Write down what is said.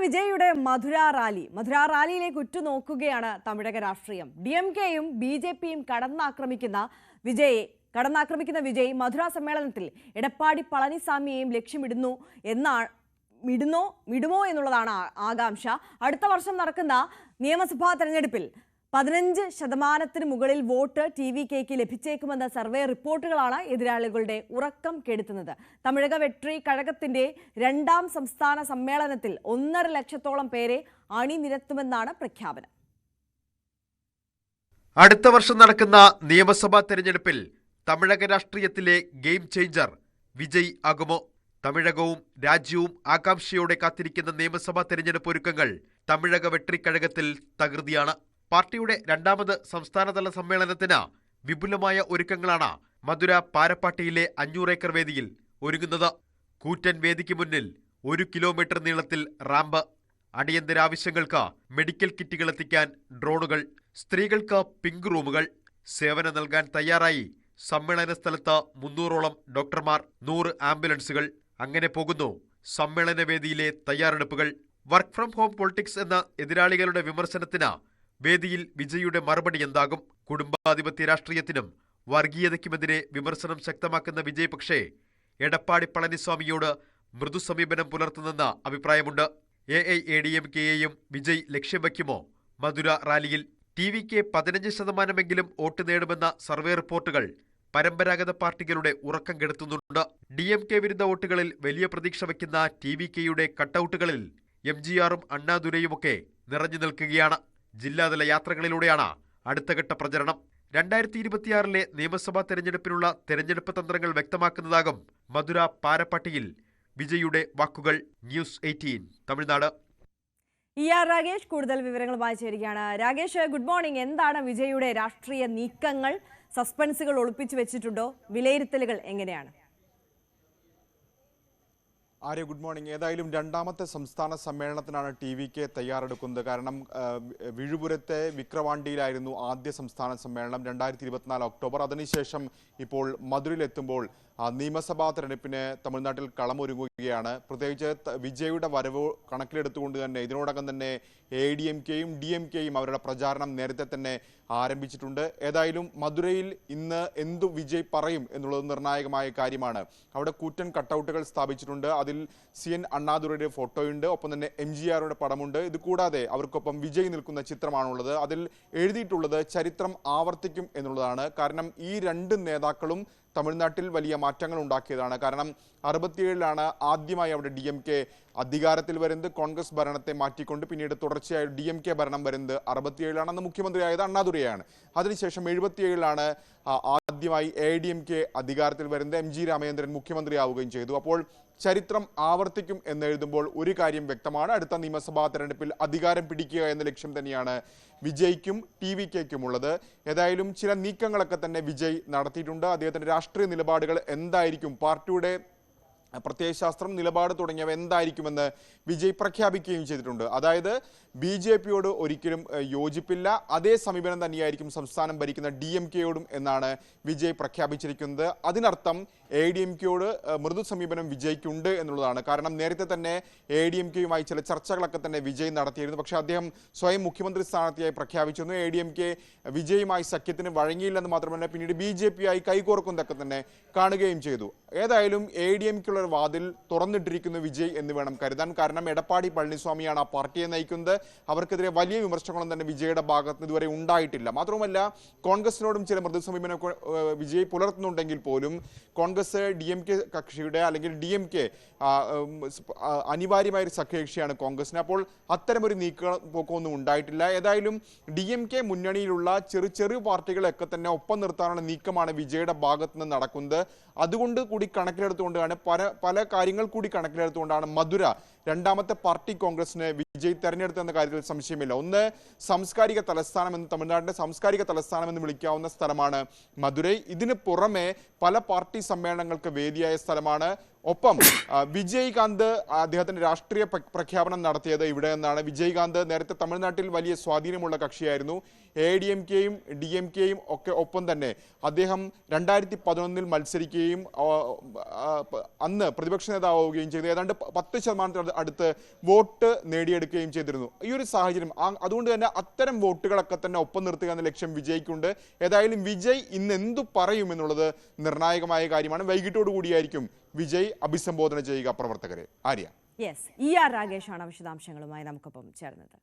വിജയുടെ മധുര റാലിയിലേക്ക് ഉറ്റുനോക്കുകയാണ് തമിഴക രാഷ്ട്രീയം. DMKയും BJPയും കടന്നാക്രമിക്കുന്ന വിജയ് മധുര സമ്മേളനത്തിൽ എടപ്പാടി പളനിസ്വാമിയെയും വിടുമോ എന്നുള്ളതാണ് ആകാംക്ഷ. അടുത്ത വർഷം നടക്കുന്ന നിയമസഭാ തെരഞ്ഞെടുപ്പിൽ 15% മുകളിൽ വോട്ട് TVKയ്ക്ക് ലഭിച്ചേക്കുമെന്ന സർവേ റിപ്പോർട്ടുകളാണ് എതിരാളികളുടെ ഉറക്കം കെടുത്തുന്നത്. തമിഴക വെട്രി കഴകത്തിന്റെ 2ാം സംസ്ഥാന സമ്മേളനത്തിൽ 1.5 ലക്ഷത്തോളം പേരെ അണിനിരത്തുമെന്നാണ് പ്രഖ്യാപനം. അടുത്ത വർഷം നടക്കുന്ന നിയമസഭാ തെരഞ്ഞെടുപ്പിൽ തമിഴക രാഷ്ട്രീയത്തിലെ ഗെയിം ചേഞ്ചർ വിജയ് ആകുമോ? തമിഴകവും രാജ്യവും ആകാംക്ഷയോടെ കാത്തിരിക്കുന്ന നിയമസഭാ തെരഞ്ഞെടുപ്പ് ഒരുക്കങ്ങൾ തമിഴക വെട്രി കഴകത്തിൽ തകൃതിയാണ്. പാർട്ടിയുടെ 2ാമത് സംസ്ഥാനതല സമ്മേളനത്തിന് വിപുലമായ ഒരുക്കങ്ങളാണ് മധുര പാരപ്പാട്ടിയിലെ 500 ഏക്കർ വേദിയിൽ ഒരുങ്ങുന്നത്. കൂറ്റൻ വേദിക്ക് മുന്നിൽ 1 കിലോമീറ്റർ നീളത്തിൽ റാമ്പ്, അടിയന്തര ആവശ്യങ്ങൾക്ക് മെഡിക്കൽ കിറ്റുകൾ എത്തിക്കാൻ ഡ്രോണുകൾ, സ്ത്രീകൾക്ക് പിങ്ക് റൂമുകൾ, സേവനം നൽകാൻ തയ്യാറായി സമ്മേളന സ്ഥലത്ത് 300ഓളം ഡോക്ടർമാർ, 100 ആംബുലൻസുകൾ. അങ്ങനെ പോകുന്നു സമ്മേളന വേദിയിലെ തയ്യാറെടുപ്പുകൾ. വർക്ക് ഫ്രം ഹോം പൊളിറ്റിക്സ് എന്ന എതിരാളികളുടെ വിമർശനത്തിന് വേദിയിൽ വിജയുടെ മറുപടി എന്താകും? കുടുംബാധിപത്യ രാഷ്ട്രീയത്തിനും വർഗീയതയ്ക്കുമെതിരെ വിമർശനം ശക്തമാക്കുന്ന വിജയ് പക്ഷേ എടപ്പാടി പളനിസ്വാമിയോട് മൃദു സമീപനം പുലർത്തുന്നെന്ന അഭിപ്രായമുണ്ട്. AIADMKയെയും വിജയ് ലക്ഷ്യം വയ്ക്കുമോ? മധുര റാലിയിൽ TVK 15% വോട്ട് നേടുമെന്ന സർവേ റിപ്പോർട്ടുകൾ പരമ്പരാഗത പാർട്ടികളുടെ ഉറക്കം കെടുത്തുന്നുണ്ട്. DMK വിരുദ്ധ വോട്ടുകളിൽ വലിയ പ്രതീക്ഷ വയ്ക്കുന്ന TVKയുടെ കട്ടൌട്ടുകളിൽ MGRും അണ്ണാദുരയുമൊക്കെ നിറഞ്ഞു നിൽക്കുകയാണ്. ജില്ലാതല യാത്രകളിലൂടെയാണ് അടുത്തഘട്ട പ്രചരണം. 2026 നിയമസഭാ തെരഞ്ഞെടുപ്പിനുള്ള തെരഞ്ഞെടുപ്പ് തന്ത്രങ്ങൾ വ്യക്തമാക്കുന്നതാകും മധുര പാരപ്പാട്ടിയിൽ വിജയുടെ വാക്കുകൾ. ന്യൂസ് 18 തമിഴ്നാട്. രാകേഷ് കൂടുതൽ വിവരങ്ങളുമായി ചേരുകയാണ്. Rakesh, good morning. എന്താണ് വിജയുടെ രാഷ്ട്രീയ നീക്കങ്ങൾ? സസ്പെൻസുകൾ ഒളിപ്പിച്ചു വെച്ചിട്ടുണ്ടോ? വിലയിരുത്തലുകൾ എങ്ങനെയാണ്? Arya, good morning. ഏതായാലും 2ാമത്തെ സംസ്ഥാന സമ്മേളനത്തിനാണ് TVK തയ്യാറെടുക്കുന്നത്. കാരണം വിഴുപുരത്തെ വിക്രവാണ്ടിയിലായിരുന്നു ആദ്യ സംസ്ഥാന സമ്മേളനം 2024 ഒക്ടോബർ. അതിനുശേഷം ഇപ്പോൾ മധുരയിലെത്തുമ്പോൾ നിയമസഭാ തെരഞ്ഞെടുപ്പിന് തമിഴ്നാട്ടിൽ കളമൊരുങ്ങുകയാണ്. പ്രത്യേകിച്ച് വിജയുടെ വരവ് കണക്കിലെടുത്തുകൊണ്ട് തന്നെ ഇതിനോടകം തന്നെ AIADMKയും DMKയും അവരുടെ പ്രചാരണം നേരത്തെ തന്നെ ആരംഭിച്ചിട്ടുണ്ട്. ഏതായാലും മധുരയിൽ ഇന്ന് എന്തു വിജയ് പറയും എന്നുള്ളത് നിർണായകമായ കാര്യമാണ്. അവിടെ കൂറ്റൻ കട്ടൗട്ടുകൾ സ്ഥാപിച്ചിട്ടുണ്ട്. അതിൽ CN അണ്ണാദുരയുടെ ഫോട്ടോയുണ്ട്, ഒപ്പം തന്നെ MGRയുടെ പടമുണ്ട്. ഇത് കൂടാതെ അവർക്കൊപ്പം വിജയ് നിൽക്കുന്ന ചിത്രമാണുള്ളത്. അതിൽ എഴുതിയിട്ടുള്ളത് ചരിത്രം ആവർത്തിക്കും എന്നുള്ളതാണ്. കാരണം ഈ 2 നേതാക്കളും തമിഴ്നാട്ടിൽ വലിയ മാറ്റങ്ങൾ ഉണ്ടാക്കിയതാണ്. കാരണം 67 ആദ്യമായി അവിടെ DMK അധികാരത്തിൽ വരുന്നത്. കോൺഗ്രസ് ഭരണത്തെ മാറ്റിക്കൊണ്ട് പിന്നീട് തുടർച്ചയായി DMK ഭരണം വരുന്നത് 67 അന്ന് മുഖ്യമന്ത്രിയായത് അണ്ണാദുരയാണ്. അതിനുശേഷം 77 ആദ്യമായി AIADMK അധികാരത്തിൽ വരുന്നത്. MG രാമചന്ദ്രൻ മുഖ്യമന്ത്രിയാവുകയും ചെയ്തു. അപ്പോൾ ചരിത്രം ആവർത്തിക്കും എന്നെഴുതുമ്പോൾ ഒരു കാര്യം വ്യക്തമാണ്, അടുത്ത നിയമസഭാ തെരഞ്ഞെടുപ്പിൽ അധികാരം പിടിക്കുക എന്ന ലക്ഷ്യം തന്നെയാണ് വിജയ്ക്കും TVKയ്ക്കും ഉള്ളത്. ഏതായാലും ചില നീക്കങ്ങളൊക്കെ തന്നെ വിജയ് നടത്തിയിട്ടുണ്ട്. അദ്ദേഹത്തിന്റെ രാഷ്ട്രീയ നിലപാടുകൾ എന്തായിരിക്കും, പാർട്ടിയുടെ പ്രത്യയശാസ്ത്രം, നിലപാട് തുടങ്ങിയവ എന്തായിരിക്കുമെന്ന് വിജയ് പ്രഖ്യാപിക്കുകയും ചെയ്തിട്ടുണ്ട്. അതായത് BJPയോട് ഒരിക്കലും യോജിപ്പില്ല, അതേ സമീപനം തന്നെയായിരിക്കും സംസ്ഥാനം ഭരിക്കുന്ന DMKയോടും എന്നാണ് വിജയ് പ്രഖ്യാപിച്ചിരിക്കുന്നത്. അതിനർത്ഥം AIADMKയോട് മൃദു സമീപനം വിജയ്ക്കുണ്ട് എന്നുള്ളതാണ്. കാരണം നേരത്തെ തന്നെ AIADMKയുമായി ചില ചർച്ചകളൊക്കെ തന്നെ വിജയ് നടത്തിയിരുന്നു. പക്ഷേ അദ്ദേഹം സ്വയം മുഖ്യമന്ത്രി സ്ഥാനാർത്ഥിയായി പ്രഖ്യാപിച്ചിരുന്നു. AIADMK വിജയുമായി സഖ്യത്തിന് വഴങ്ങിയില്ലെന്ന് മാത്രമല്ല പിന്നീട് BJPയായി കൈകോർക്കുന്നതൊക്കെ തന്നെ കാണുകയും ചെയ്തു. ഏതായാലും AIADMKയുള്ള വാതിൽ തുറന്നിട്ടിരിക്കുന്നു വിജയ് എന്ന് വേണം കരുതാൻ. കാരണം എടപ്പാടി പളനിസ്വാമിയാണ് ആ പാർട്ടിയെ നയിക്കുന്നത്. അവർക്കെതിരെ വലിയ വിമർശനങ്ങളും തന്നെ വിജയുടെ ഭാഗത്ത് ഇതുവരെ ഉണ്ടായിട്ടില്ല. മാത്രമല്ല കോൺഗ്രസിനോടും ചില മൃദു സമീപനം വിജയ് പുലർത്തുന്നുണ്ടെങ്കിൽ പോലും കോൺഗ്രസ് DMK കക്ഷിയുടെ അല്ലെങ്കിൽ DMK അനിവാര്യമായ ഒരു സഖ്യകക്ഷിയാണ് കോൺഗ്രസിന്. അപ്പോൾ അത്തരമൊരു നീക്കപോക്കൊന്നും ഉണ്ടായിട്ടില്ല. ഏതായാലും DMK മുന്നണിയിലുള്ള ചെറു പാർട്ടികളെയൊക്കെ തന്നെ ഒപ്പം നിർത്താനുള്ള നീക്കമാണ് വിജയുടെ ഭാഗത്ത് നിന്ന് നടക്കുന്നത്. അതുകൊണ്ട് കൂടി കണക്കിലെടുത്തുകൊണ്ടാണ് പല കാര്യങ്ങൾ കൂടി കണക്കിലെടുത്തുകൊണ്ടാണ് മധുര 2ാമത്തെ പാർട്ടി കോൺഗ്രസിന് വിജയ് തെരഞ്ഞെടുത്തെന്ന കാര്യത്തിൽ സംശയമില്ല. ഒന്ന്, സാംസ്കാരിക തലസ്ഥാനം എന്ന്, തമിഴ്നാടിന്റെ സാംസ്കാരിക തലസ്ഥാനം എന്ന് വിളിക്കാവുന്ന സ്ഥലമാണ് മധുരൈ. ഇതിന് പുറമെ പല പാർട്ടി സമ്മേളനങ്ങൾക്ക് വേദിയായ സ്ഥലമാണ്. ഒപ്പം വിജയ്കാന്ത് അദ്ദേഹത്തിന്റെ രാഷ്ട്രീയ പ്രഖ്യാപനം നടത്തിയത് ഇവിടെ നിന്നാണ്. വിജയ്കാന്ത് നേരത്തെ തമിഴ്നാട്ടിൽ വലിയ സ്വാധീനമുള്ള കക്ഷിയായിരുന്നു. ADMKയും DMKയും ഒക്കെ ഒപ്പം തന്നെ അദ്ദേഹം 2011 മത്സരിക്കുകയും അന്ന് പ്രതിപക്ഷ നേതാവുകയും ചെയ്തു. ഏതാണ്ട് 10% അടുത്ത് വോട്ട് നേടിയെടുക്കുകയും ചെയ്തിരുന്നു. ഈ ഒരു സാഹചര്യം അതുകൊണ്ട് തന്നെ അത്തരം വോട്ടുകളൊക്കെ തന്നെ ഒപ്പം നിർത്തുക എന്ന ലക്ഷ്യം വിജയ്ക്കുണ്ട്. ഏതായാലും വിജയ് ഇന്ന് എന്തു പറയുമെന്നുള്ളത് നിർണായകമായ കാര്യമാണ്. വൈകിട്ടോടുകൂടിയായിരിക്കും വിജയ് അഭിസംബോധന ചെയ്യുക പ്രവർത്തകരെ. ആര്യ. യെസ്, ER രാഗേഷാണ് വിശദാംശങ്ങളുമായി നമുക്കൊപ്പം ചേർന്നത്.